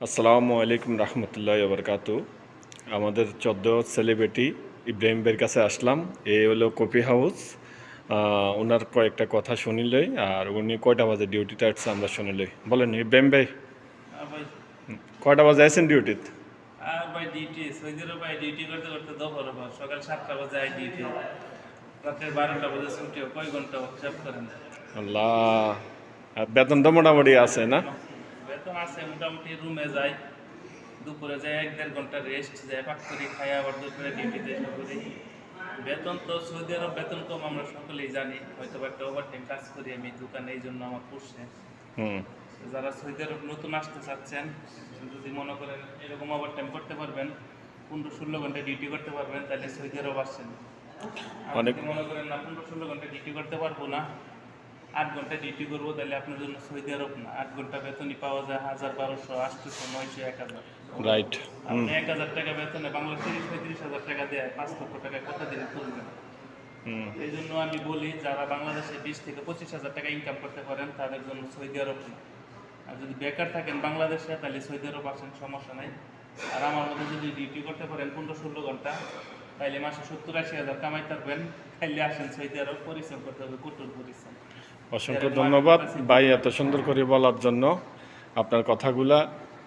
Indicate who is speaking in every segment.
Speaker 1: আসসালামু আলাইকুম রহমতুল্লাহ বরকাতু। আমাদের 14 সেলিব্রিটি ইব্রাহিম ভাইয়ের কাছে আসলাম। এই হলো কফি হাউস। ওনার কয়েকটা কথা শুনিলই, আর উনি কয়টা বাজে ডিউটিতে আসছে আমরা শুনিলই। বলেন ইব্রাহিম ভাই,
Speaker 2: ভাই
Speaker 1: কয়টা বাজে আছেন ডিউটিতে?
Speaker 2: ভাই ডিউটি সৌদির ভাই ডিউটি করতে করতে দুপুর সকাল 7টা বাজে আই ডিউটি, রাতের 12টা বাজে ছুটি, কয় ঘন্টা হিসাব করেন?
Speaker 1: আল্লাহ, আর বেতন তো মোটামুটি আছে না?
Speaker 2: বেতন আছে মোটামুটি। রুমে যাই, দুপুরে যাই 1-1.5 ঘন্টা রেস্ট, যাই পাক করি, খাই, আবার দুপুরে ডিউটিতে এসে করি। বেতন তো সৌদি আরব বেতন কম, আমরা সকলেই জানি। হয়তো একটা ওভারটাইম কাজ করি আমি দোকানে, এই জন্য আমার পুষছে।
Speaker 1: হুম।
Speaker 2: যারা সৌদি আরব নতুন আসতে চাচ্ছেন, যদি মনে করেন এরকম ওভারটাইম করতে পারবেন, 15-16 ঘন্টা ডিউটি করতে পারবেন, তাহলে সৌদি আরব আসছেন। আর
Speaker 1: অনেক
Speaker 2: যদি মনে করেন না 15-16 ঘন্টা ডিউটি করতে পারবো না, 8 ঘন্টা ডিউটি করবো, তাহলে আপনার জন্য সৌদি আরব না। 8 ঘন্টা বেতনই পাওয়া যায় 1000, 1200, 800, 900, 1000।
Speaker 1: রাইট। হুম।
Speaker 2: আপনি 1000 টাকা বেতনে বাংলা 30-35 হাজার টাকা দেয় 5 লক্ষ টাকা কত দিনে তুলবেন?
Speaker 1: হুম।
Speaker 2: এই জন্য আমি বলি, যারা বাংলাদেশে 20-25 হাজার টাকা ইনকাম করতে পারেন, তাদের জন্য সৌদি আরব না। আর যদি বেকার থাকেন বাংলাদেশে, তাহলে সৌদি আরব আসেন, সমস্যা নাই। আর আমার মধ্যে যদি ডিউটি করতে পারেন 15-16 ঘন্টা, তাইলে মাসে 70-80 হাজার কামাইতে পারবেন। তাইলে আসেন সৌদি আরব, পরিশ্রম করতে হবে, কঠোর পরিশ্রম।
Speaker 1: অসংখ্য ধন্যবাদ ভাই এত সুন্দর করে বলার জন্য। আপনার কথাগুলা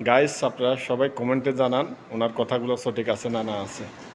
Speaker 1: গাইস আপনারা সবাই কমেন্টে জানান ওনার কথাগুলো সঠিক আছে না না আছে।